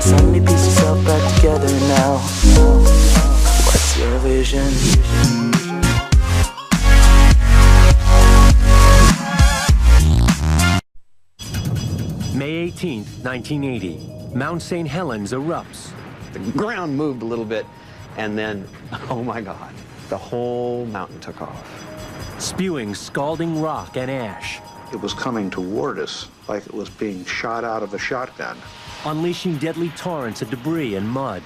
Let me piece yourself back together now. What's your vision? May 18th, 1980. Mount St. Helens erupts. The ground moved a little bit, and then, oh my God, the whole mountain took off. Spewing scalding rock and ash. It was coming toward us like it was being shot out of a shotgun. Unleashing deadly torrents of debris and mud.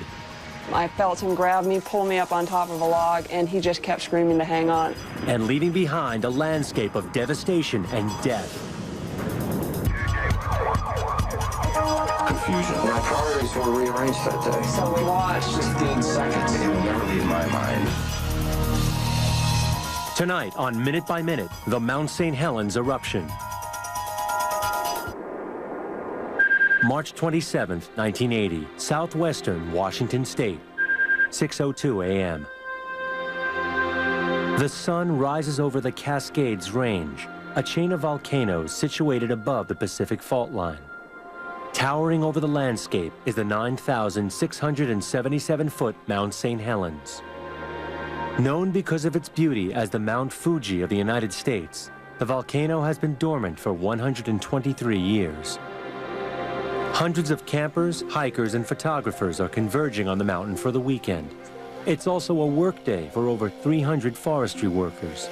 I felt him grab me, pull me up on top of a log, and he just kept screaming to hang on. And leaving behind a landscape of devastation and death. Confusion. My priorities were rearranged that day. So we watched. 15 seconds. It will never leave my mind. Tonight on Minute by Minute, the Mount St. Helens eruption. March 27th, 1980, southwestern Washington State, 6:02 a.m. The sun rises over the Cascades Range, a chain of volcanoes situated above the Pacific Fault Line. Towering over the landscape is the 9,677-foot Mount St. Helens. Known because of its beauty as the Mount Fuji of the United States, the volcano has been dormant for 123 years. Hundreds of campers, hikers, and photographers are converging on the mountain for the weekend. It's also a work day for over 300 forestry workers.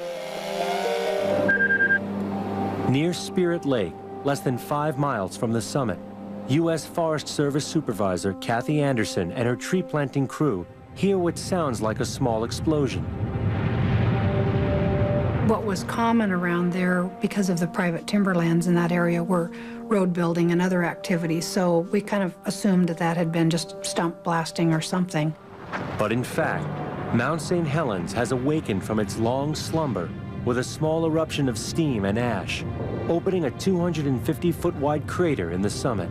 Near Spirit Lake, less than 5 miles from the summit, U.S. Forest Service Supervisor Kathy Anderson and her tree planting crew hear what sounds like a small explosion. What was common around there, because of the private timberlands in that area, were road building and other activities, so we kind of assumed that that had been just stump blasting or something. But in fact, Mount St. Helens has awakened from its long slumber with a small eruption of steam and ash, opening a 250-foot wide crater in the summit.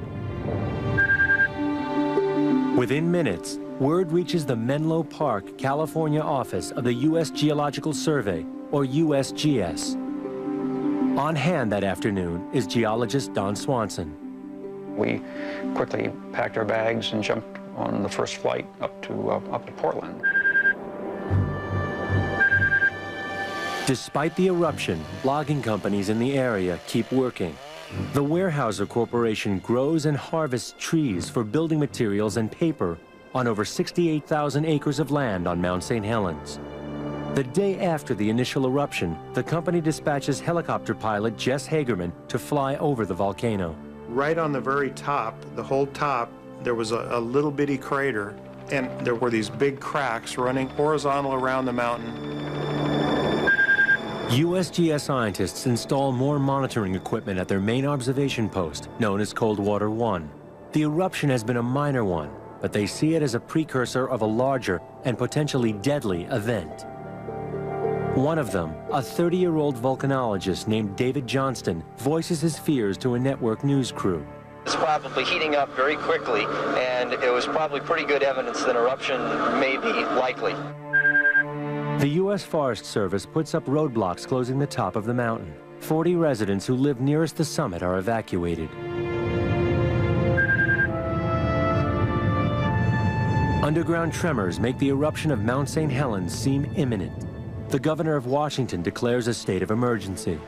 Within minutes, word reaches the Menlo Park, California office of the U.S. Geological Survey, or USGS. On hand that afternoon is geologist Don Swanson. We quickly packed our bags and jumped on the first flight up to Portland. Despite the eruption, logging companies in the area keep working. The Weyerhaeuser Corporation grows and harvests trees for building materials and paper on over 68,000 acres of land on Mount St. Helens. The day after the initial eruption, the company dispatches helicopter pilot Jess Hagerman to fly over the volcano. Right on the very top, the whole top, there was a little bitty crater, and there were these big cracks running horizontal around the mountain. USGS scientists install more monitoring equipment at their main observation post, known as Coldwater 1. The eruption has been a minor one, but they see it as a precursor of a larger and potentially deadly event. One of them, a 30-year-old volcanologist named David Johnston, voices his fears to a network news crew. It's probably heating up very quickly, and it was probably pretty good evidence that an eruption may be likely. The U.S. Forest Service puts up roadblocks closing the top of the mountain. 40 residents who live nearest the summit are evacuated. Underground tremors make the eruption of Mount St. Helens seem imminent. The governor of Washington declares a state of emergency.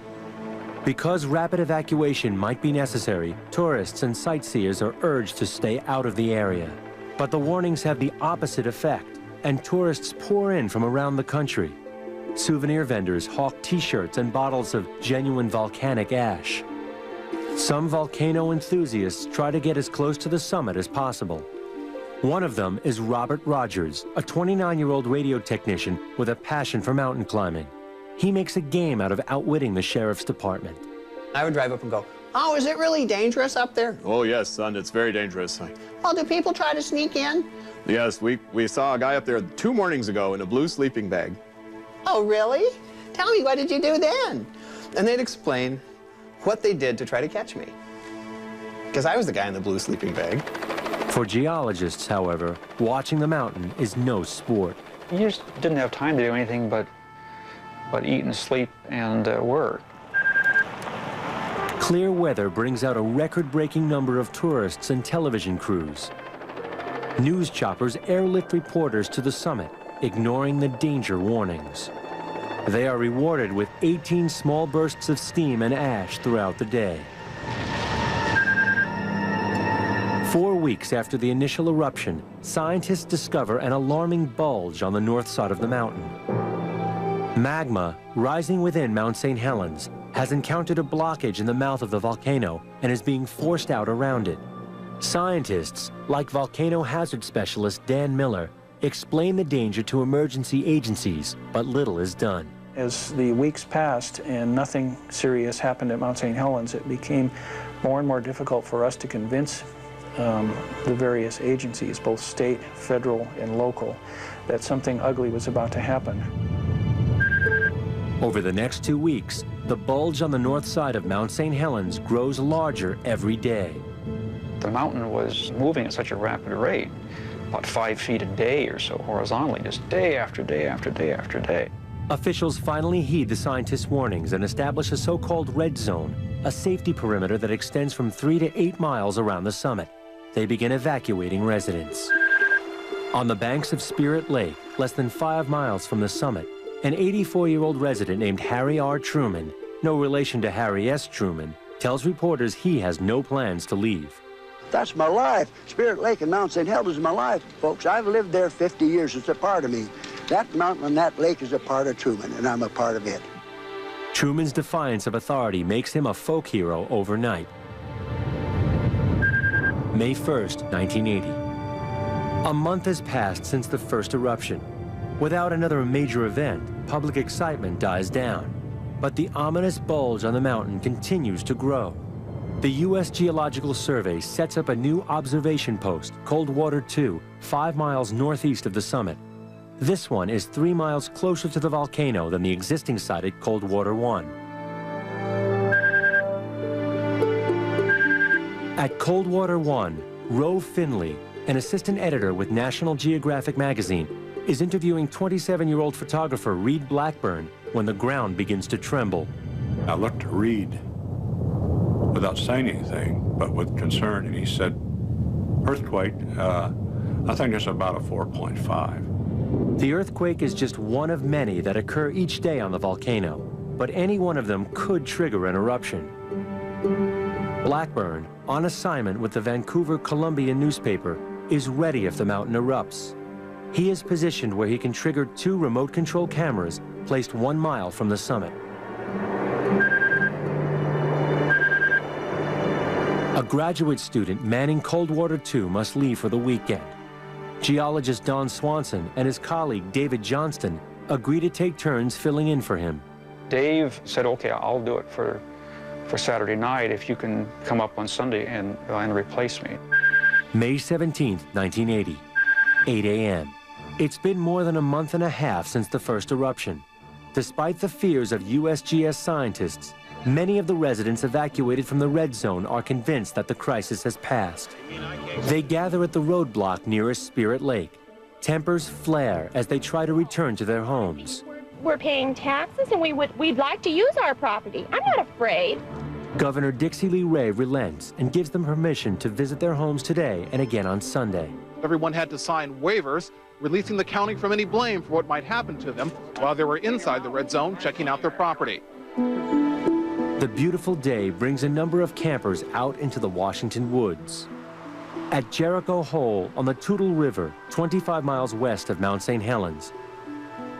Because rapid evacuation might be necessary, tourists and sightseers are urged to stay out of the area. But the warnings have the opposite effect, and tourists pour in from around the country. Souvenir vendors hawk T-shirts and bottles of genuine volcanic ash. Some volcano enthusiasts try to get as close to the summit as possible. One of them is Robert Rogers, a 29-year-old radio technician with a passion for mountain climbing. He makes a game out of outwitting the sheriff's department. I would drive up and go, "Oh, is it really dangerous up there?" Oh, yes, son, it's very dangerous. "Well, do people try to sneak in?" Yes, we saw a guy up there 2 mornings ago in a blue sleeping bag. "Oh, really? Tell me, what did you do then?" And they'd explain what they did to try to catch me. Because I was the guy in the blue sleeping bag. For geologists, however, watching the mountain is no sport. You just didn't have time to do anything but eat and sleep and work. Clear weather brings out a record-breaking number of tourists and television crews. News choppers airlift reporters to the summit, ignoring the danger warnings. They are rewarded with 18 small bursts of steam and ash throughout the day. 4 weeks after the initial eruption, scientists discover an alarming bulge on the north side of the mountain. Magma, rising within Mount St. Helens, has encountered a blockage in the mouth of the volcano and is being forced out around it. Scientists, like volcano hazard specialist Dan Miller, explain the danger to emergency agencies, but little is done. As the weeks passed and nothing serious happened at Mount St. Helens, it became more and more difficult for us to convince the various agencies, both state, federal, and local, that something ugly was about to happen. Over the next 2 weeks, the bulge on the north side of Mount St. Helens grows larger every day. The mountain was moving at such a rapid rate, about 5 feet a day or so horizontally, just day after day after day after day. Officials finally heed the scientists' warnings and establish a so-called red zone, a safety perimeter that extends from 3 to 8 miles around the summit. They begin evacuating residents. On the banks of Spirit Lake, less than 5 miles from the summit, an 84-year-old resident named Harry R. Truman, no relation to Harry S. Truman, tells reporters he has no plans to leave. That's my life. Spirit Lake and Mount St. Helens is my life, folks. I've lived there 50 years. It's a part of me. That mountain and that lake is a part of Truman, and I'm a part of it. Truman's defiance of authority makes him a folk hero overnight. May 1st, 1980. A month has passed since the first eruption. Without another major event, public excitement dies down. But the ominous bulge on the mountain continues to grow. The U.S. Geological Survey sets up a new observation post, Coldwater 2, 5 miles northeast of the summit. This one is 3 miles closer to the volcano than the existing site at Coldwater 1. At Coldwater 1, Rove Finley, an assistant editor with National Geographic magazine, is interviewing 27-year-old photographer Reed Blackburn when the ground begins to tremble. I looked at Reed without saying anything, but with concern, and he said, earthquake, I think it's about a 4.5. The earthquake is just one of many that occur each day on the volcano, but any one of them could trigger an eruption. Blackburn, on assignment with the Vancouver Columbian newspaper, is ready if the mountain erupts. He is positioned where he can trigger 2 remote control cameras placed 1 mile from the summit. A graduate student manning Coldwater 2 must leave for the weekend. Geologist Don Swanson and his colleague David Johnston agree to take turns filling in for him. Dave said, okay, I'll do it for Saturday night if you can come up on Sunday and replace me. May 17th, 1980, 8 a.m. It's been more than a month and a half since the first eruption. Despite the fears of USGS scientists, many of the residents evacuated from the red zone are convinced that the crisis has passed. They gather at the roadblock nearest Spirit Lake. Tempers flare as they try to return to their homes. We're paying taxes and we'd like to use our property. I'm not afraid. Governor Dixie Lee Ray relents and gives them permission to visit their homes today and again on Sunday. Everyone had to sign waivers, releasing the county from any blame for what might happen to them while they were inside the red zone checking out their property. The beautiful day brings a number of campers out into the Washington woods. At Jericho Hole on the Toutle River, 25 miles west of Mount St. Helens,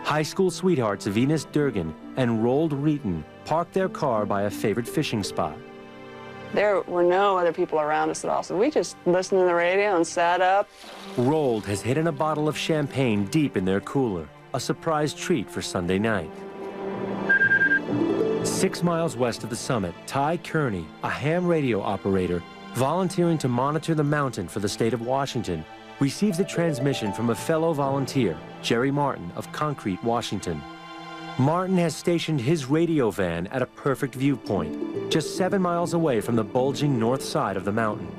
high school sweethearts Venus Durgan and Roald Reeton parked their car by a favorite fishing spot. There were no other people around us at all, so we just listened to the radio and sat up. Roald has hidden a bottle of champagne deep in their cooler, a surprise treat for Sunday night. 6 miles west of the summit, Ty Kearney, a ham radio operator, volunteering to monitor the mountain for the state of Washington, receives a transmission from a fellow volunteer, Jerry Martin of Concrete, Washington. Martin has stationed his radio van at a perfect viewpoint, just 7 miles away from the bulging north side of the mountain.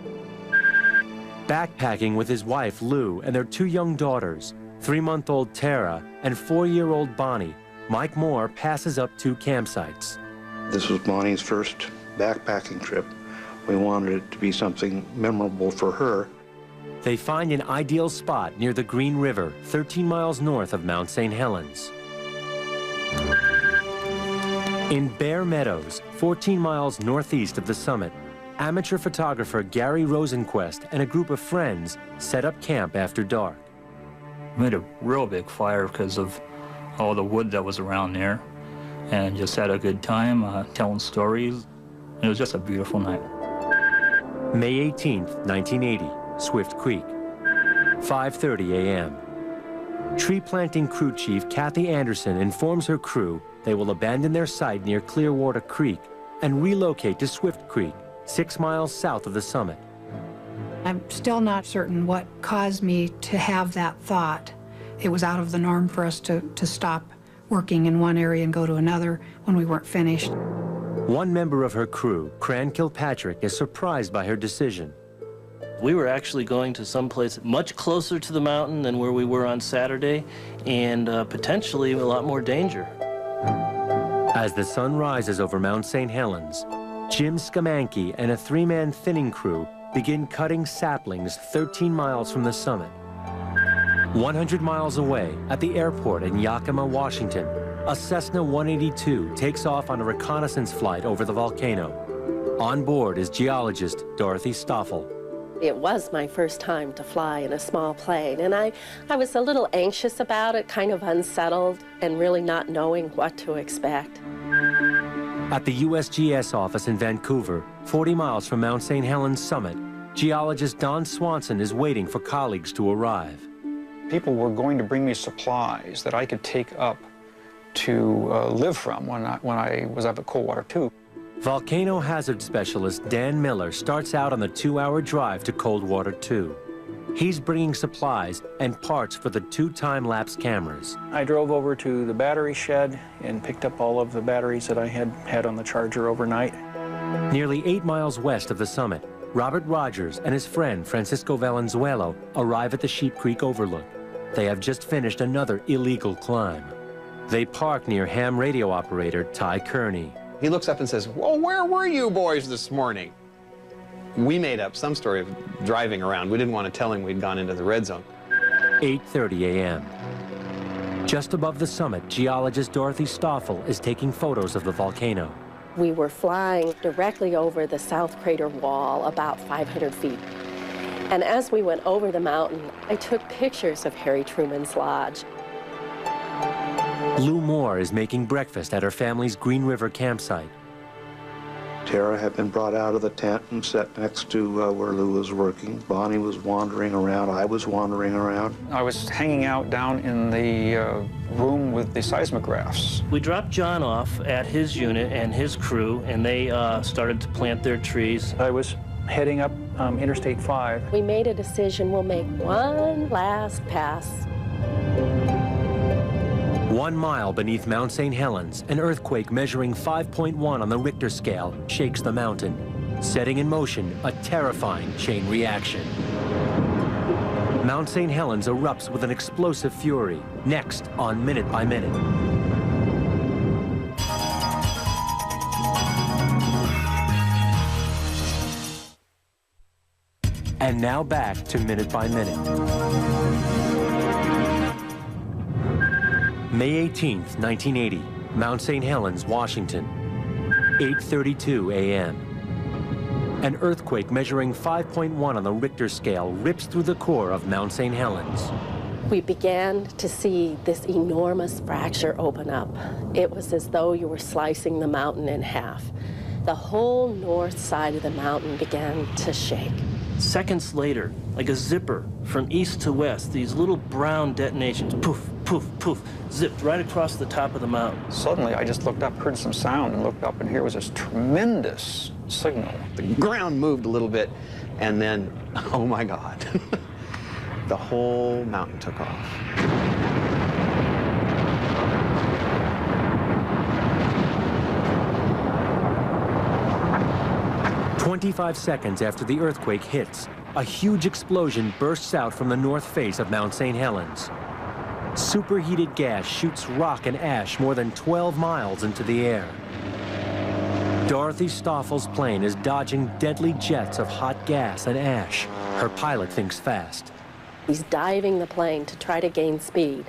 Backpacking with his wife, Lou, and their 2 young daughters, 3-month-old Tara and 4-year-old Bonnie, Mike Moore passes up 2 campsites. This was Bonnie's first backpacking trip. We wanted it to be something memorable for her. They find an ideal spot near the Green River, 13 miles north of Mount St. Helens. In Bear Meadows, 14 miles northeast of the summit, amateur photographer Gary Rosenquist and a group of friends set up camp after dark. We made a real big fire because of all the wood that was around there, and just had a good time telling stories. It was just a beautiful night. May 18th, 1980, Swift Creek, 5:30 a.m. Tree planting crew chief Kathy Anderson informs her crew they will abandon their site near Clearwater Creek and relocate to Swift Creek, 6 miles south of the summit. I'm still not certain what caused me to have that thought. It was out of the norm for us to stop working in one area and go to another when we weren't finished. One member of her crew, Cran Kilpatrick, is surprised by her decision. We were actually going to someplace much closer to the mountain than where we were on Saturday, and potentially a lot more danger. As the sun rises over Mount St. Helens, Jim Skamanke and a 3-man thinning crew begin cutting saplings 13 miles from the summit. 100 miles away, at the airport in Yakima, Washington, a Cessna 182 takes off on a reconnaissance flight over the volcano. On board is geologist Dorothy Stoffel. It was my first time to fly in a small plane, and I was a little anxious about it, kind of unsettled, and really not knowing what to expect. At the USGS office in Vancouver, 40 miles from Mount St. Helens summit, geologist Don Swanson is waiting for colleagues to arrive. People were going to bring me supplies that I could take up to live from when I was up at Coldwater 2. Volcano hazard specialist Dan Miller starts out on the 2-hour drive to Coldwater 2. He's bringing supplies and parts for the 2 time-lapse cameras. I drove over to the battery shed and picked up all of the batteries that I had on the charger overnight. Nearly 8 miles west of the summit, Robert Rogers and his friend Francisco Valenzuela arrive at the Sheep Creek Overlook. They have just finished another illegal climb. They park near ham radio operator Ty Kearney. He looks up and says, "Well, where were you boys this morning?" We made up some story of driving around. We didn't want to tell him we'd gone into the red zone. 8:30 a.m. Just above the summit, geologist Dorothy Stoffel is taking photos of the volcano. We were flying directly over the South Crater Wall, about 500 feet. And as we went over the mountain, I took pictures of Harry Truman's Lodge. Lou Moore is making breakfast at her family's Green River campsite. Tara had been brought out of the tent and sat next to where Lou was working. Bonnie was wandering around. I was wandering around. I was hanging out down in the room with the seismographs. We dropped John off at his unit and his crew, and they started to plant their trees. I was heading up Interstate 5. We made a decision, we'll make one last pass. 1 mile beneath Mount St. Helens, an earthquake measuring 5.1 on the Richter scale shakes the mountain, setting in motion a terrifying chain reaction. Mount St. Helens erupts with an explosive fury, next on Minute by Minute. And now back to Minute by Minute. May 18th, 1980, Mount St. Helens, Washington, 8:32 a.m. An earthquake measuring 5.1 on the Richter scale rips through the core of Mount St. Helens. We began to see this enormous fracture open up. It was as though you were slicing the mountain in half. The whole north side of the mountain began to shake. Seconds later, like a zipper from east to west, these little brown detonations, poof, poof, poof, zipped right across the top of the mountain. Suddenly, I just looked up, heard some sound, and looked up, and here was this tremendous signal. The ground moved a little bit, and then, oh my God, the whole mountain took off. 25 seconds after the earthquake hits, a huge explosion bursts out from the north face of Mount St. Helens. Superheated gas shoots rock and ash more than 12 miles into the air. Dorothy Stoffel's plane is dodging deadly jets of hot gas and ash. Her pilot thinks fast. He's diving the plane to try to gain speed,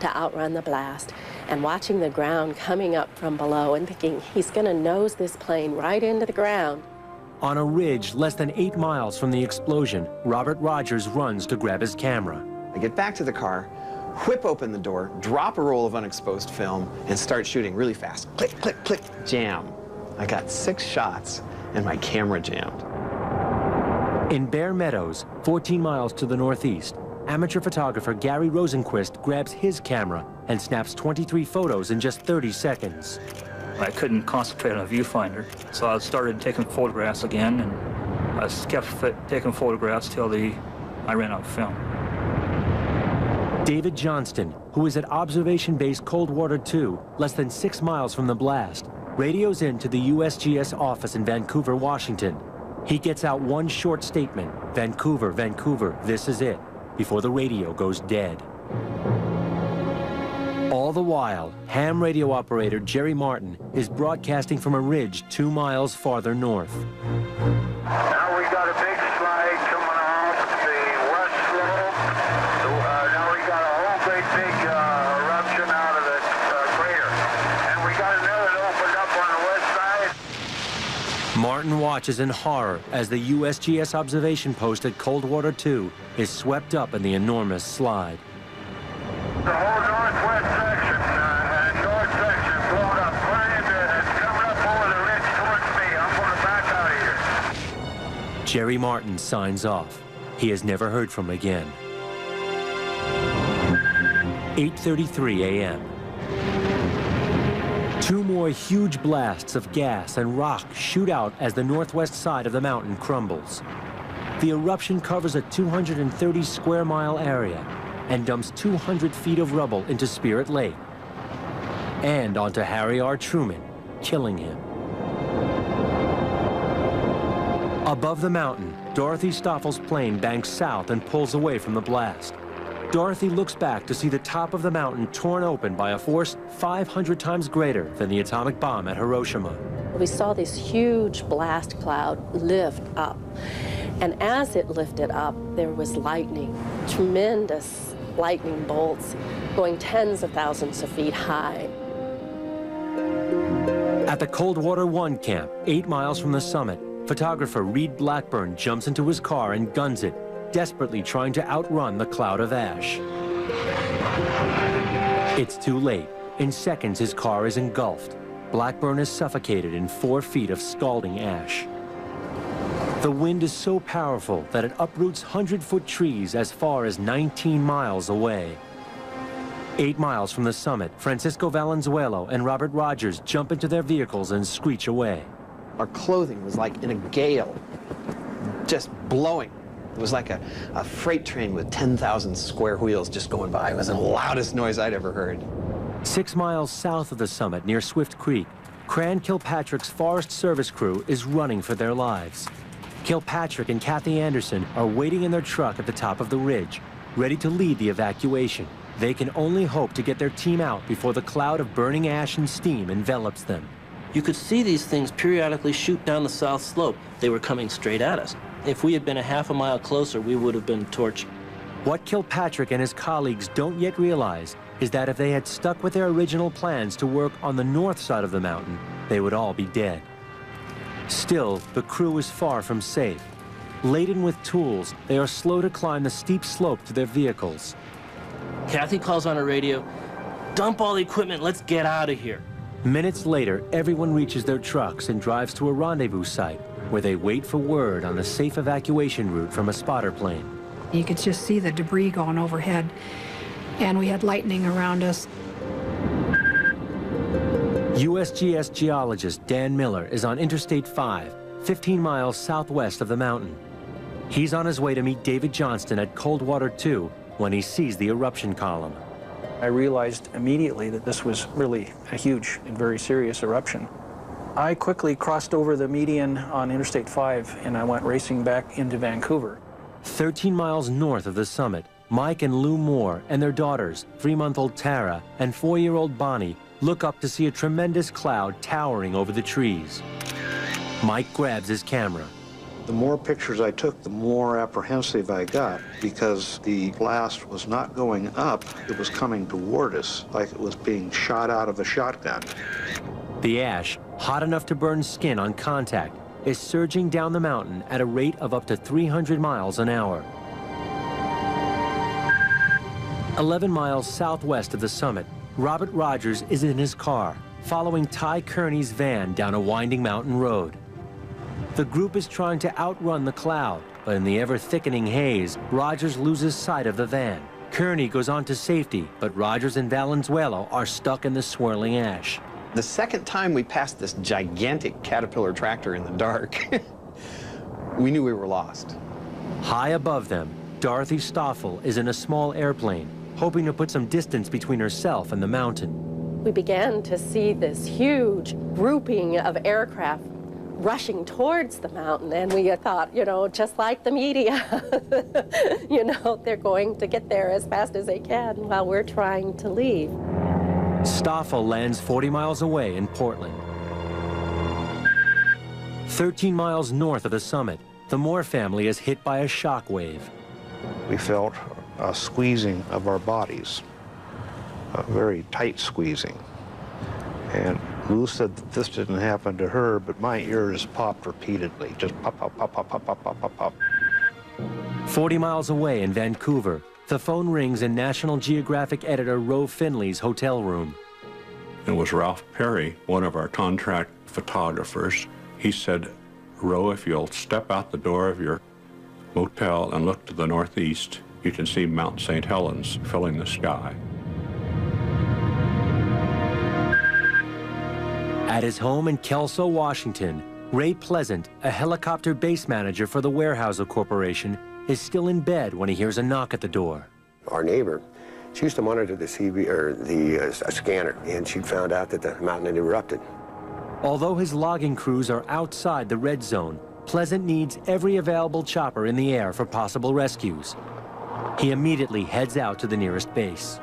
to outrun the blast, and watching the ground coming up from below and thinking he's going to nose this plane right into the ground. On a ridge less than 8 miles from the explosion, Robert Rogers runs to grab his camera. I get back to the car, whip open the door, drop a roll of unexposed film, and start shooting really fast. Click, click, click, jam. I got 6 shots, and my camera jammed. In Bear Meadows, 14 miles to the northeast, amateur photographer Gary Rosenquist grabs his camera and snaps 23 photos in just 30 seconds. I couldn't concentrate on a viewfinder, so I started taking photographs again, and I kept taking photographs till I ran out of film. David Johnston, who is at Observation Base Coldwater 2, less than 6 miles from the blast, radios in to the USGS office in Vancouver, Washington. He gets out one short statement, "Vancouver, Vancouver, this is it," before the radio goes dead. All the while, ham radio operator Jerry Martin is broadcasting from a ridge 2 miles farther north. Now we got a big slide coming off the west slope. Now we got a whole great big eruption out of the crater. And we got another that opened up on the west side. Martin watches in horror as the USGS observation post at Coldwater 2 is swept up in the enormous slide. The whole northwest section, north section blown up. It's coming up over the ridge towards me. I'm going to back out of here. Jerry Martin signs off. He is never heard from again. 8:33 a.m. 2 more huge blasts of gas and rock shoot out as the northwest side of the mountain crumbles. The eruption covers a 230 square mile area and dumps 200 feet of rubble into Spirit Lake and onto Harry R. Truman, killing him. Above the mountain, Dorothy Stoffel's plane banks south and pulls away from the blast. Dorothy looks back to see the top of the mountain torn open by a force 500 times greater than the atomic bomb at Hiroshima. We saw this huge blast cloud lift up, and as it lifted up, there was lightning, tremendous lightning bolts going tens of thousands of feet high. At the Coldwater 1 camp, 8 miles from the summit, photographer Reed Blackburn jumps into his car and guns it, desperately trying to outrun the cloud of ash. It's too late. In seconds, his car is engulfed. Blackburn is suffocated in 4 feet of scalding ash. The wind is so powerful that it uproots 100-foot trees as far as 19 miles away. 8 miles from the summit, Francisco Valenzuela and Robert Rogers jump into their vehicles and screech away. Our clothing was like in a gale, just blowing. It was like a freight train with 10,000 square wheels just going by. It was the loudest noise I'd ever heard. 6 miles south of the summit, near Swift Creek, Cran Kilpatrick's Forest Service crew is running for their lives. Kilpatrick and Kathy Anderson are waiting in their truck at the top of the ridge, ready to lead the evacuation. They can only hope to get their team out before the cloud of burning ash and steam envelops them. You could see these things periodically shoot down the south slope. They were coming straight at us. If we had been a half a mile closer, we would have been torched. What Kilpatrick and his colleagues don't yet realize is that if they had stuck with their original plans to work on the north side of the mountain, they would all be dead. Still, the crew is far from safe. Laden with tools, they are slow to climb the steep slope to their vehicles. Kathy calls on her radio, "Dump all the equipment, let's get out of here." Minutes later, everyone reaches their trucks and drives to a rendezvous site where they wait for word on the safe evacuation route from a spotter plane. You could just see the debris going overhead, and we had lightning around us. USGS geologist Dan Miller is on Interstate 5, 15 miles southwest of the mountain. He's on his way to meet David Johnston at Coldwater 2 when he sees the eruption column. I realized immediately that this was really a huge and very serious eruption. I quickly crossed over the median on Interstate 5 and I went racing back into Vancouver. 13 miles north of the summit, Mike and Lou Moore and their daughters, 3-month-old Tara and 4-year-old Bonnie, look up to see a tremendous cloud towering over the trees. Mike grabs his camera. The more pictures I took, the more apprehensive I got, because the blast was not going up, it was coming toward us like it was being shot out of a shotgun. The ash, hot enough to burn skin on contact, is surging down the mountain at a rate of up to 300 miles an hour. 11 miles southwest of the summit, Robert Rogers is in his car, following Ty Kearney's van down a winding mountain road. The group is trying to outrun the cloud, but in the ever-thickening haze, Rogers loses sight of the van. Kearney goes on to safety, but Rogers and Valenzuela are stuck in the swirling ash. The second time we passed this gigantic Caterpillar tractor in the dark, we knew we were lost. High above them, Dorothy Stoffel is in a small airplane, hoping to put some distance between herself and the mountain. We began to see this huge grouping of aircraft rushing towards the mountain, and we thought, you know, just like the media, you know, they're going to get there as fast as they can while we're trying to leave. Stoffel lands 40 miles away in Portland. 13 miles north of the summit, the Moore family is hit by a shock wave. We felt a squeezing of our bodies, a very tight squeezing. And Lou said that this didn't happen to her, but my ears popped repeatedly, just pop, pop, pop, pop, pop, pop, pop, pop, pop. 40 miles away in Vancouver, the phone rings in National Geographic editor Ro Finley's hotel room. It was Ralph Perry, one of our contract photographers. He said, "Ro, if you'll step out the door of your motel and look to the northeast, you can see Mount St. Helens filling the sky." At his home in Kelso, Washington, Ray Pleasant, a helicopter base manager for the Weyerhaeuser Corporation, is still in bed when he hears a knock at the door. Our neighbor, she used to monitor the scanner, and she'd found out that the mountain had erupted. Although his logging crews are outside the red zone, Pleasant needs every available chopper in the air for possible rescues. He immediately heads out to the nearest base.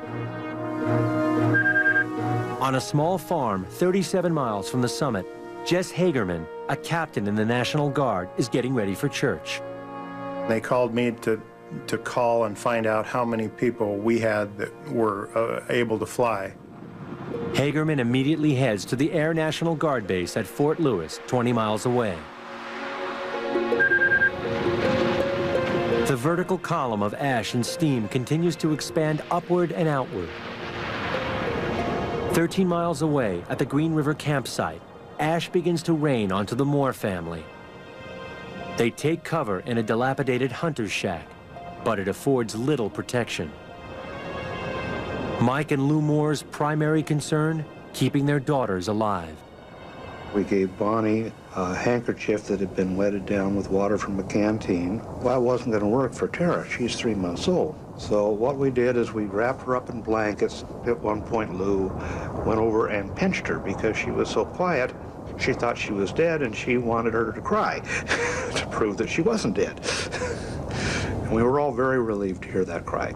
On a small farm 37 miles from the summit, Jess Hagerman, a captain in the National Guard, is getting ready for church. They called me to call and find out how many people we had that were able to fly. Hagerman immediately heads to the Air National Guard base at Fort Lewis, 20 miles away. The vertical column of ash and steam continues to expand upward and outward. 13 miles away at the Green River campsite, ash begins to rain onto the Moore family. They take cover in a dilapidated hunter's shack, but it affords little protection. Mike and Lou Moore's primary concern, keeping their daughters alive. We gave Bonnie a handkerchief that had been wetted down with water from a canteen. Well, that wasn't going to work for Tara. She's 3 months old. So what we did is we wrapped her up in blankets. At one point, Lou went over and pinched her because she was so quiet. She thought she was dead, and she wanted her to cry to prove that she wasn't dead. And we were all very relieved to hear that cry.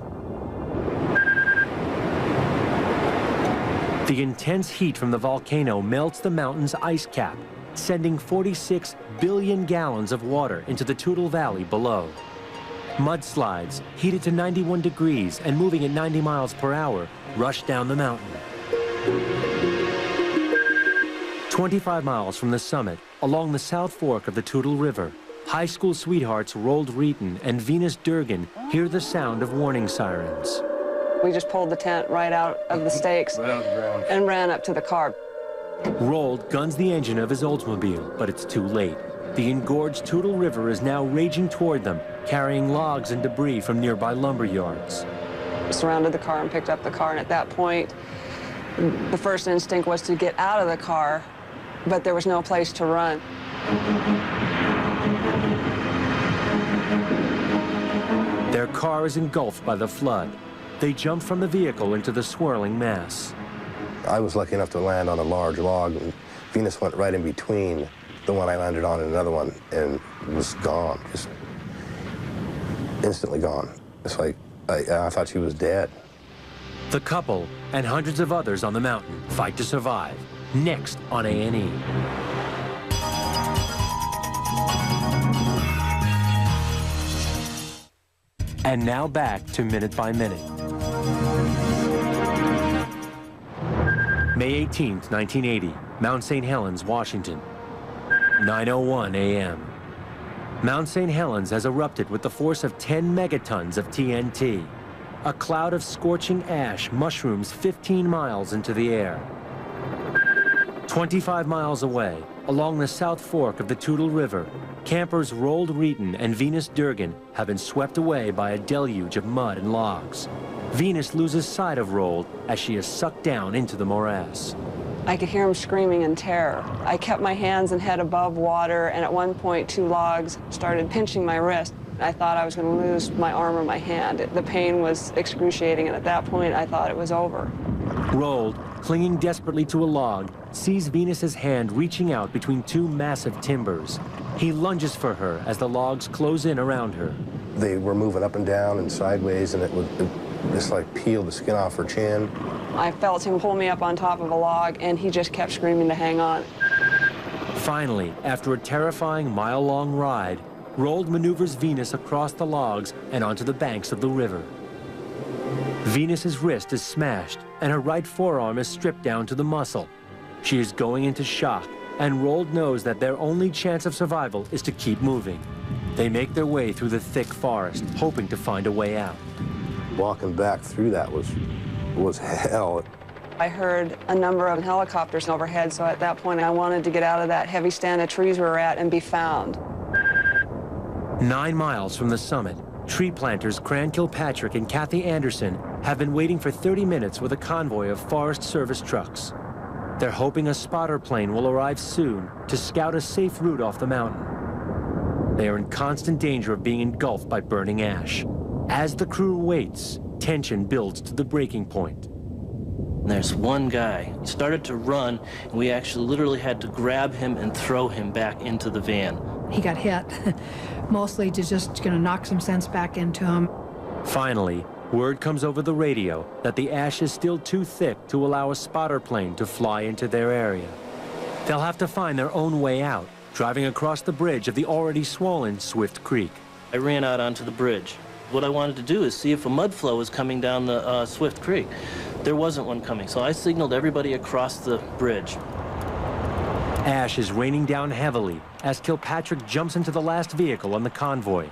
The intense heat from the volcano melts the mountain's ice cap, sending 46 billion gallons of water into the Toutle Valley below. Mudslides, heated to 91 degrees and moving at 90 miles per hour, rush down the mountain. 25 miles from the summit, along the South Fork of the Toutle River, high school sweethearts Roald Reeton and Venus Durgan hear the sound of warning sirens. We just pulled the tent right out of the stakes and ran up to the car. Roald guns the engine of his Oldsmobile, but it's too late. The engorged Toutle River is now raging toward them, carrying logs and debris from nearby lumber yards. We surrounded the car and picked up the car, and at that point, the first instinct was to get out of the car, but there was no place to run. Their car is engulfed by the flood. They jump from the vehicle into the swirling mass. I was lucky enough to land on a large log, and Venus went right in between the one I landed on and another one, and was gone, just instantly gone. It's like, I thought she was dead. The couple and hundreds of others on the mountain fight to survive. Next on A&E. And now back to Minute by Minute. May 18th, 1980, Mount St. Helens, Washington. 9:01 a.m. Mount St. Helens has erupted with the force of 10 megatons of TNT. A cloud of scorching ash mushrooms 15 miles into the air. 25 miles away, along the South Fork of the Toutle River, campers Roald Reeton and Venus Durgan have been swept away by a deluge of mud and logs. Venus loses sight of Roald as she is sucked down into the morass. I could hear him screaming in terror. I kept my hands and head above water, and at one point, 2 logs started pinching my wrist. I thought I was going to lose my arm or my hand. The pain was excruciating, and at that point, I thought it was over. Roald, clinging desperately to a log, sees Venus's hand reaching out between 2 massive timbers. He lunges for her as the logs close in around her. They were moving up and down and sideways, and it just like peeled the skin off her chin. I felt him pull me up on top of a log, and he just kept screaming to hang on. Finally, after a terrifying mile-long ride, Roald maneuvers Venus across the logs and onto the banks of the river. Venus's wrist is smashed, and her right forearm is stripped down to the muscle. She is going into shock, and Roald knows that their only chance of survival is to keep moving. They make their way through the thick forest, hoping to find a way out. Walking back through that was hell. I heard a number of helicopters overhead, so at that point I wanted to get out of that heavy stand of trees we were at and be found. 9 miles from the summit, tree planters Cran Kilpatrick and Kathy Anderson have been waiting for 30 minutes with a convoy of Forest Service trucks. They're hoping a spotter plane will arrive soon to scout a safe route off the mountain. They are in constant danger of being engulfed by burning ash. As the crew waits, tension builds to the breaking point. There's one guy. He started to run, and we actually literally had to grab him and throw him back into the van. He got hit, mostly to just knock some sense back into him. Finally, word comes over the radio that the ash is still too thick to allow a spotter plane to fly into their area. They'll have to find their own way out, driving across the bridge of the already swollen Swift Creek. I ran out onto the bridge. What I wanted to do is see if a mud flow was coming down the Swift Creek. There wasn't one coming, so I signaled everybody across the bridge. Ash is raining down heavily as Kilpatrick jumps into the last vehicle on the convoy.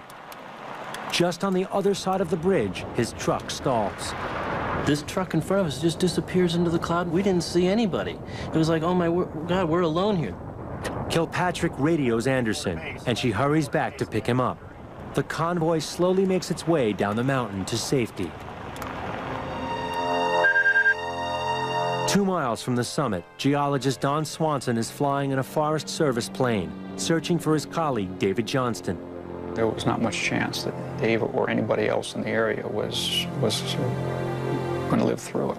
Just on the other side of the bridge, his truck stalls. This truck in front of us just disappears into the cloud. We didn't see anybody. It was like, oh my God, we're alone here. Kilpatrick radios Anderson, and she hurries back to pick him up. The convoy slowly makes its way down the mountain to safety. 2 miles from the summit, geologist Don Swanson is flying in a Forest Service plane, searching for his colleague, David Johnston. There was not much chance that Dave or anybody else in the area was going to live through it.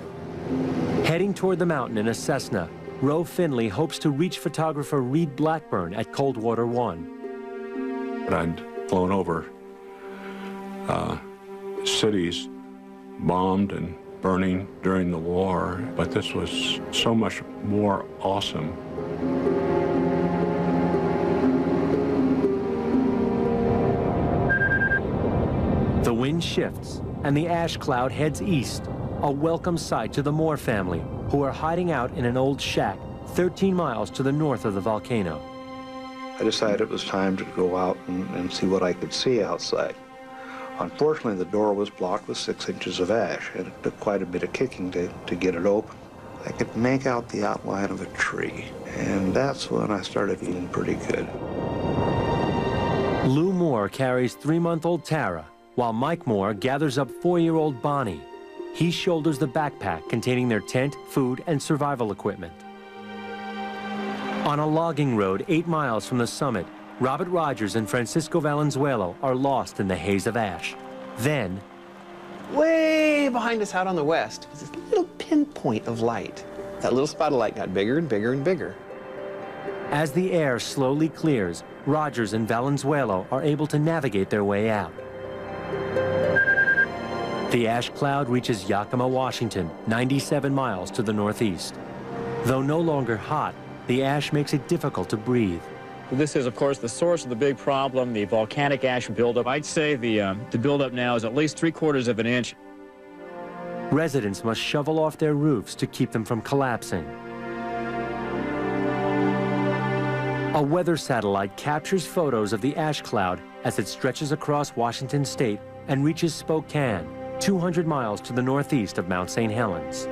Heading toward the mountain in a Cessna, Roe Finley hopes to reach photographer Reed Blackburn at Coldwater 1. I'd flown over cities bombed and burning during the war, but this was so much more awesome. The wind shifts, and the ash cloud heads east, a welcome sight to the Moore family, who are hiding out in an old shack 13 miles to the north of the volcano. I decided it was time to go out and see what I could see outside. Unfortunately, the door was blocked with 6 inches of ash, and it took quite a bit of kicking to get it open. I could make out the outline of a tree, and that's when I started feeling pretty good. Lou Moore carries 3-month-old Tara, while Mike Moore gathers up 4-year-old Bonnie. He shoulders the backpack containing their tent, food, and survival equipment. On a logging road 8 miles from the summit, Robert Rogers and Francisco Valenzuela are lost in the haze of ash. Then, way behind us out on the west was this little pinpoint of light. That little spot of light got bigger and bigger and bigger. as the air slowly clears, Rogers and Valenzuela are able to navigate their way out. The ash cloud reaches Yakima, Washington, 97 miles to the northeast. Though no longer hot, the ash makes it difficult to breathe. This is, of course, the source of the big problem, the volcanic ash buildup. I'd say the buildup now is at least 3/4 of an inch. Residents must shovel off their roofs to keep them from collapsing. A weather satellite captures photos of the ash cloud as it stretches across Washington state and reaches Spokane, 200 miles to the northeast of Mount St. Helens.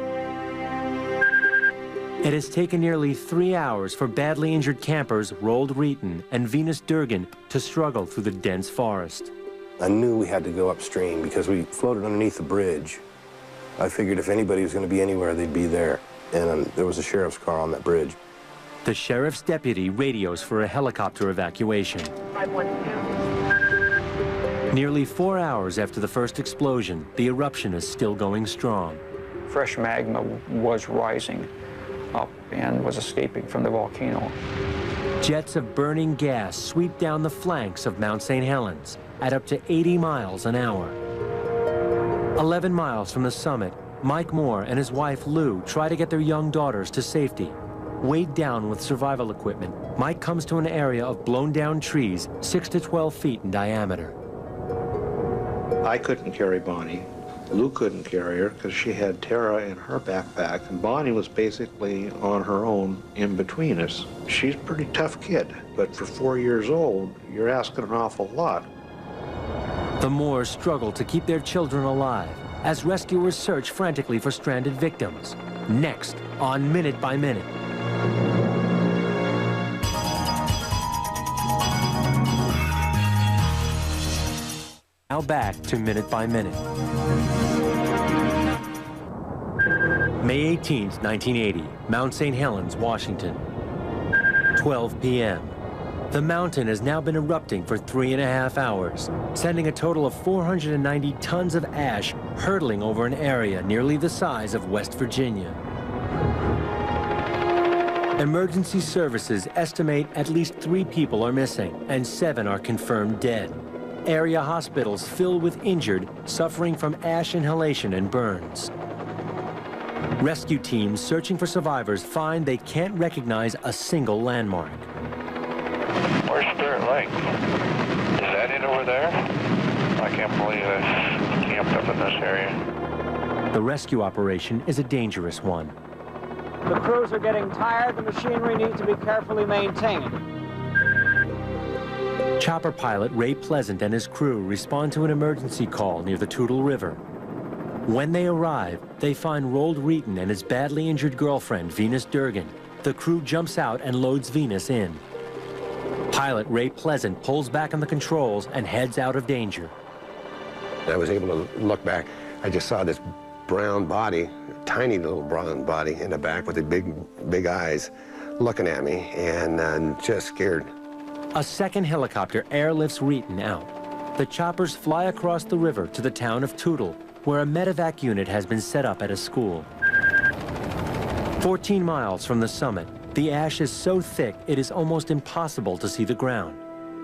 It has taken nearly 3 hours for badly injured campers Roald Reeton and Venus Durgan to struggle through the dense forest. I knew we had to go upstream because we floated underneath the bridge. I figured if anybody was going to be anywhere, they'd be there. And there was a sheriff's car on that bridge. The sheriff's deputy radios for a helicopter evacuation. 512. Nearly 4 hours after the first explosion, the eruption is still going strong. Fresh magma was rising up and was escaping from the volcano. Jets of burning gas sweep down the flanks of Mount St. Helens at up to 80 miles an hour. 11 miles from the summit, Mike Moore and his wife Lou try to get their young daughters to safety. Weighed down with survival equipment, Mike comes to an area of blown down trees 6 to 12 feet in diameter. I couldn't carry Bonnie. Lou couldn't carry her because she had Tara in her backpack, and Bonnie was basically on her own in between us. She's a pretty tough kid, but for 4 years old, you're asking an awful lot. The Moores struggle to keep their children alive as rescuers search frantically for stranded victims. Next on Minute by Minute. Now back to Minute by Minute. May 18th, 1980, Mount St. Helens, Washington. 12 p.m. The mountain has now been erupting for 3.5 hours, sending a total of 490 tons of ash hurtling over an area nearly the size of West Virginia. Emergency services estimate at least 3 people are missing and 7 are confirmed dead. Area hospitals filled with injured suffering from ash inhalation and burns. Rescue teams searching for survivors find they can't recognize a single landmark. Where's Spirit Lake? Is that it over there? I can't believe it's camped up in this area. The rescue operation is a dangerous one. The crews are getting tired. The machinery needs to be carefully maintained. Chopper pilot Ray Pleasant and his crew respond to an emergency call near the Toutle River. When they arrive, they find Roald Reeton and his badly injured girlfriend, Venus Durgan. The crew jumps out and loads Venus in. Pilot Ray Pleasant pulls back on the controls and heads out of danger. I was able to look back. I just saw this brown body, tiny little brown body in the back with the big eyes looking at me, and just scared. A second helicopter airlifts Reeton out. The choppers fly across the river to the town of Toutle, where a medevac unit has been set up at a school. 14 miles from the summit, the ash is so thick it is almost impossible to see the ground.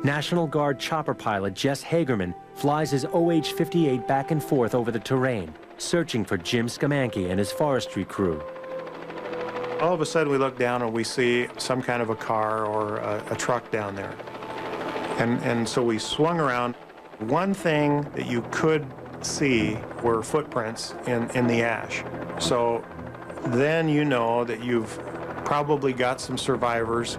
National Guard chopper pilot Jess Hagerman flies his OH-58 back and forth over the terrain, searching for Jim Skamanke and his forestry crew. All of a sudden we look down and we see some kind of a car or a truck down there. And so we swung around. One thing that you could see were footprints in the ash. So then you know that you've probably got some survivors.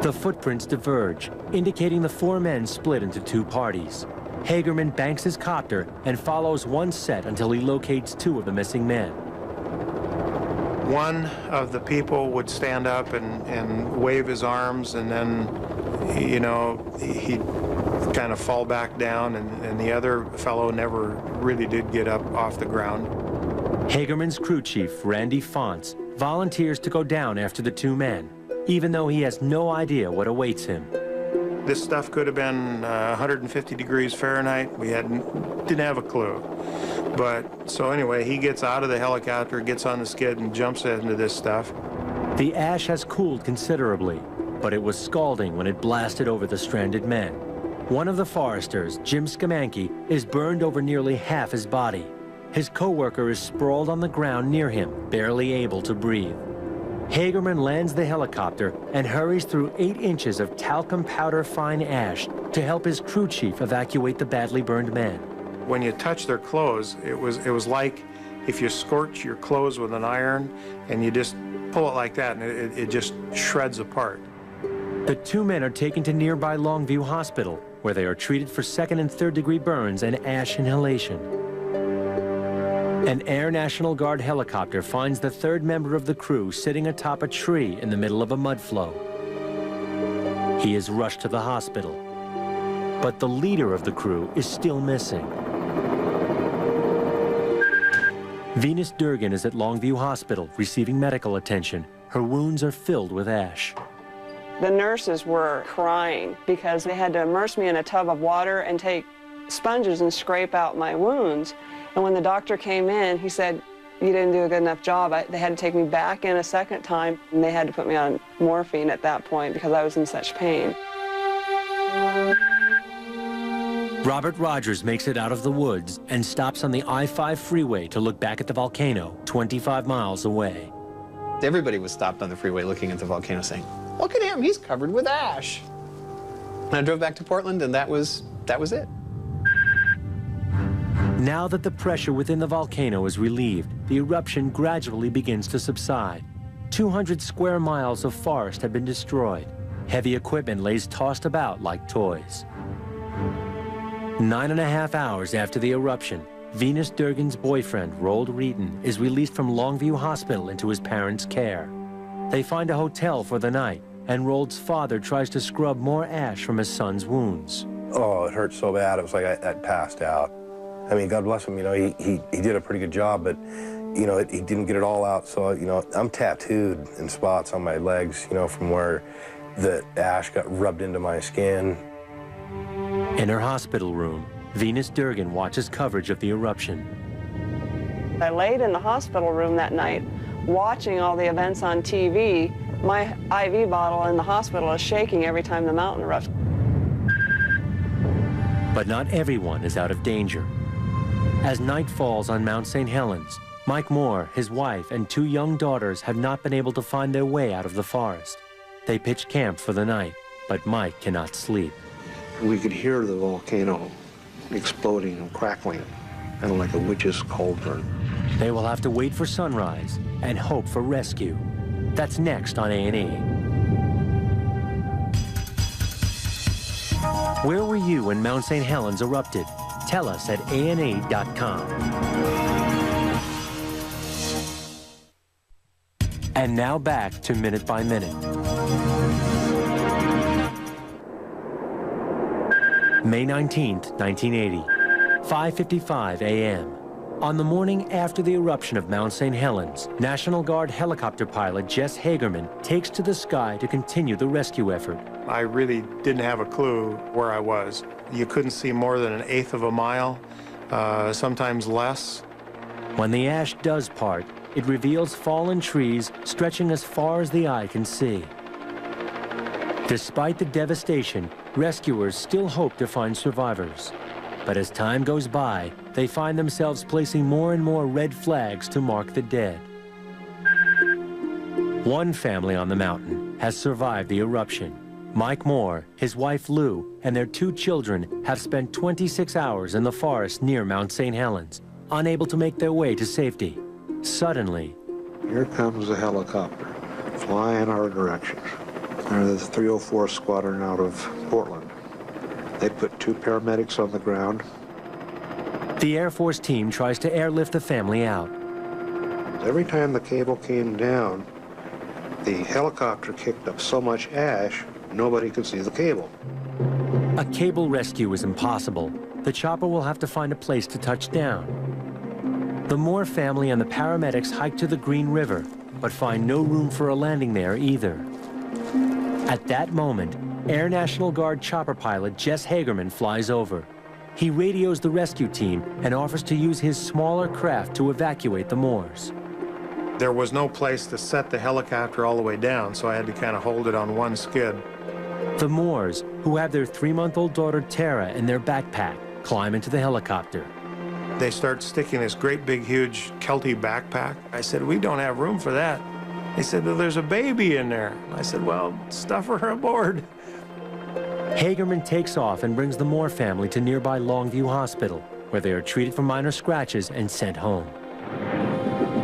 The footprints diverge, indicating the 4 men split into 2 parties. Hagerman banks his copter and follows one set until he locates 2 of the missing men. One of the people would stand up and wave his arms, and then, you know, he'd kind of fall back down, and the other fellow never really did get up off the ground. Hagerman's crew chief, Randy Fonts, volunteers to go down after the 2 men, even though he has no idea what awaits him. This stuff could have been 150 degrees Fahrenheit. We didn't have a clue. But, so anyway, he gets out of the helicopter, gets on the skid, and jumps into this stuff. The ash has cooled considerably, but it was scalding when it blasted over the stranded men. One of the foresters, Jim Skamanke, is burned over nearly half his body. His co-worker is sprawled on the ground near him, barely able to breathe. Hagerman lands the helicopter and hurries through 8 inches of talcum powder fine ash to help his crew chief evacuate the badly burned men. When you touch their clothes, it was like if you scorch your clothes with an iron and you just pull it like that and it just shreds apart. The 2 men are taken to nearby Longview Hospital, where they are treated for 2nd and 3rd degree burns and ash inhalation. An Air National Guard helicopter finds the 3rd member of the crew sitting atop a tree in the middle of a mudflow. He is rushed to the hospital, but the leader of the crew is still missing. Venus Durgan is at Longview Hospital receiving medical attention. Her wounds are filled with ash. The nurses were crying because they had to immerse me in a tub of water and take sponges and scrape out my wounds. And when the doctor came in, he said, "You didn't do a good enough job." They had to take me back in a second time, and they had to put me on morphine at that point because I was in such pain. Robert Rogers makes it out of the woods and stops on the I-5 freeway to look back at the volcano 25 miles away. Everybody was stopped on the freeway looking at the volcano saying, "Look at him, he's covered with ash." And I drove back to Portland, and that was it. Now that the pressure within the volcano is relieved, the eruption gradually begins to subside. 200 square miles of forest have been destroyed. Heavy equipment lays tossed about like toys. 9.5 hours after the eruption, Venus Durgan's boyfriend, Roald Reeton, is released from Longview Hospital into his parents' care. They find a hotel for the night, and Roald's father tries to scrub more ash from his son's wounds. Oh, it hurt so bad, it was like I passed out. I mean, God bless him, you know, he did a pretty good job, but, you know, he didn't get it all out. So, you know, I'm tattooed in spots on my legs, you know, from where the ash got rubbed into my skin. In her hospital room, Venus Durgan watches coverage of the eruption. I laid in the hospital room that night watching all the events on TV. My IV bottle in the hospital is shaking every time the mountain erupts. But not everyone is out of danger. As night falls on Mount St. Helens, Mike Moore, his wife, and 2 young daughters have not been able to find their way out of the forest. They pitch camp for the night, but Mike cannot sleep. We could hear the volcano exploding and crackling, kind of like a witch's cauldron. They will have to wait for sunrise and hope for rescue. That's next on A&E. Where were you when Mount St. Helens erupted? Tell us at ANE.com. And now back to Minute by Minute. May 19th, 1980, 5:55 a.m. On the morning after the eruption of Mount St. Helens, National Guard helicopter pilot Jess Hagerman takes to the sky to continue the rescue effort. I really didn't have a clue where I was. You couldn't see more than 1/8 of a mile, sometimes less. When the ash does part, it reveals fallen trees stretching as far as the eye can see. Despite the devastation, rescuers still hope to find survivors. But as time goes by, they find themselves placing more and more red flags to mark the dead. One family on the mountain has survived the eruption. Mike Moore, his wife Lou, and their 2 children have spent 26 hours in the forest near Mount St. Helens, unable to make their way to safety. Suddenly, here comes a helicopter flying our direction. They're the 304 squadron out of Portland. They put 2 paramedics on the ground. The Air Force team tries to airlift the family out. Every time the cable came down, the helicopter kicked up so much ash, nobody could see the cable. A cable rescue is impossible. The chopper will have to find a place to touch down. The Moore family and the paramedics hike to the Green River, but find no room for a landing there either. At that moment, Air National Guard chopper pilot Jess Hagerman flies over. He radios the rescue team and offers to use his smaller craft to evacuate the Moores. There was no place to set the helicopter all the way down, so I had to kind of hold it on one skid. The Moores, who have their 3-month-old daughter Tara in their backpack, climb into the helicopter. They start sticking this great big huge Kelty backpack. I said, "We don't have room for that." They said that there's a baby in there. I said, well, stuff her aboard. Hagerman takes off and brings the Moore family to nearby Longview Hospital, where they are treated for minor scratches and sent home.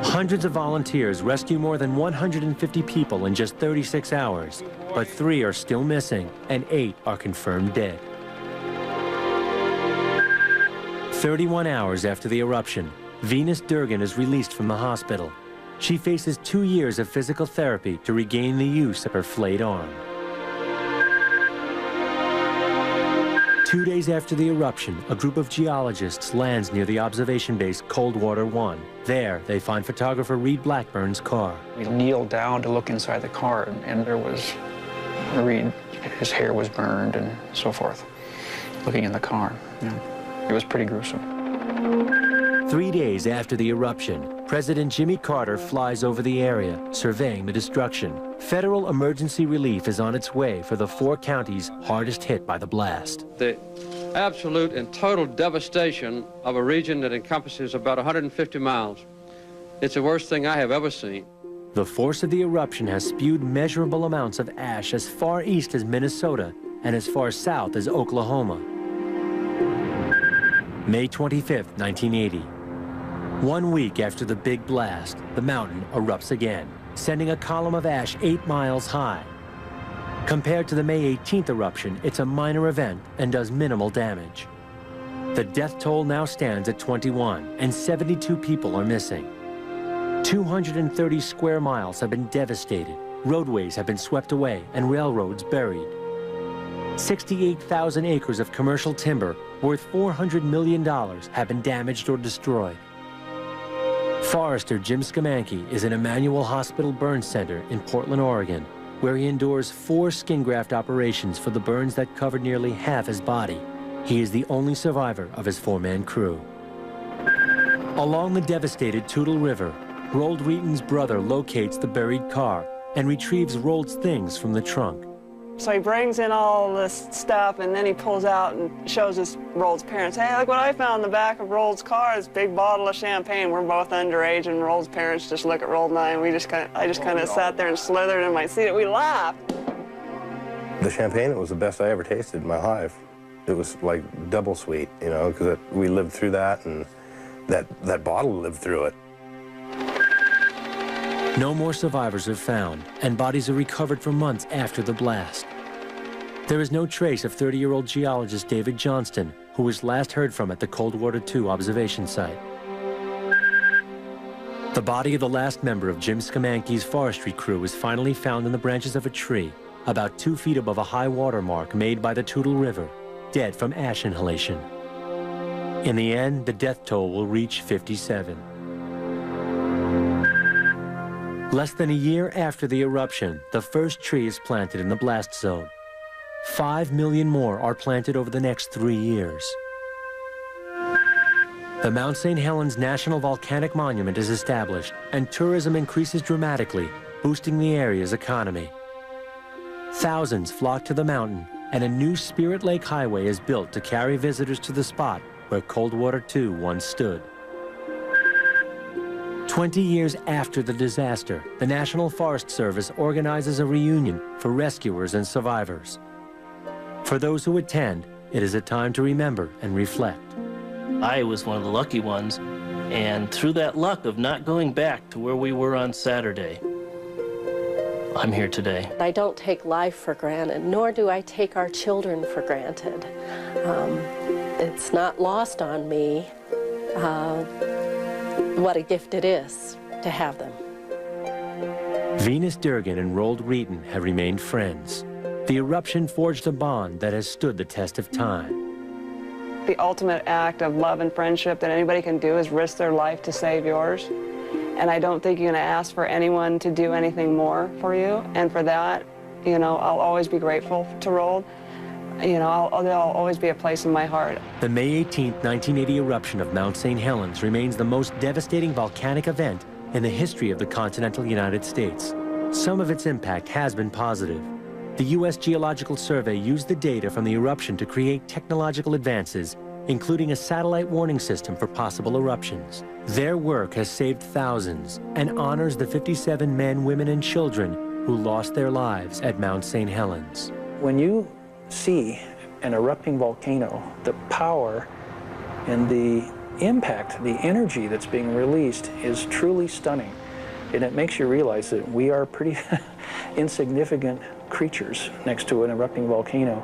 Hundreds of volunteers rescue more than 150 people in just 36 hours, but 3 are still missing and 8 are confirmed dead. 31 hours after the eruption, Venus Durgan is released from the hospital. She faces 2 years of physical therapy to regain the use of her flayed arm. 2 days after the eruption, a group of geologists lands near the observation base Coldwater 1. There, they find photographer Reed Blackburn's car. We kneeled down to look inside the car, and there was Reed. His hair was burned and so forth, looking in the car. Yeah. It was pretty gruesome. 3 days after the eruption, President Jimmy Carter flies over the area, surveying the destruction. Federal emergency relief is on its way for the 4 counties hardest hit by the blast. The absolute and total devastation of a region that encompasses about 150 miles. It's the worst thing I have ever seen. The force of the eruption has spewed measurable amounts of ash as far east as Minnesota and as far south as Oklahoma. May 25, 1980. 1 week after the big blast, the mountain erupts again, sending a column of ash 8 miles high. Compared to the May 18th eruption, it's a minor event and does minimal damage. The death toll now stands at 21, and 72 people are missing. 230 square miles have been devastated, roadways have been swept away, and railroads buried. 68,000 acres of commercial timber worth $400 million have been damaged or destroyed. Forester Jim Skamanke is in Emmanuel Hospital Burn Center in Portland, Oregon, where he endures 4 skin graft operations for the burns that covered nearly half his body. He is the only survivor of his 4-man crew. Along the devastated Toutle River, Roald Wheaton's brother locates the buried car and retrieves Roald's things from the trunk. So he brings in all this stuff, and then he pulls out and shows us Roald's parents. Hey, look what I found in the back of Roald's car, this big bottle of champagne. We're both underage, and Roald's parents just look at Roald and I, and I just kind of sat there and slithered in my seat. We laughed. The champagne, it was the best I ever tasted in my life. It was like double sweet, you know, because we lived through that, and that bottle lived through it. No more survivors are found, and bodies are recovered for months after the blast. There is no trace of 30-year-old geologist David Johnston, who was last heard from at the Coldwater 2 observation site. The body of the last member of Jim Skamanke's forestry crew was finally found in the branches of a tree, about 2 feet above a high water mark made by the Toutle River, dead from ash inhalation. In the end, the death toll will reach 57. Less than a year after the eruption, the first tree is planted in the blast zone. 5 million more are planted over the next 3 years. The Mount St. Helens National Volcanic Monument is established, and tourism increases dramatically, boosting the area's economy. Thousands flock to the mountain, and a new Spirit Lake Highway is built to carry visitors to the spot where Coldwater 2 once stood. 20 years after the disaster, the National Forest Service organizes a reunion for rescuers and survivors. For those who attend, it is a time to remember and reflect. I was one of the lucky ones, and through that luck of not going back to where we were on Saturday, I'm here today. I don't take life for granted, nor do I take our children for granted. It's not lost on me what a gift it is to have them. Venus Durgan and Roald Wheaton have remained friends. The eruption forged a bond that has stood the test of time. The ultimate act of love and friendship that anybody can do is risk their life to save yours. And I don't think you're going to ask for anyone to do anything more for you. And for that, you know, I'll always be grateful to Roald. You know, there'll always be a place in my heart. The May 18, 1980 eruption of Mount St. Helens remains the most devastating volcanic event in the history of the continental United States. Some of its impact has been positive. The U.S. Geological Survey used the data from the eruption to create technological advances including a satellite warning system for possible eruptions. Their work has saved thousands and honors the 57 men, women, and children who lost their lives at Mount St. Helens. When you see an erupting volcano, the power and the impact, the energy that's being released is truly stunning. And it makes you realize that we are pretty insignificant creatures next to an erupting volcano.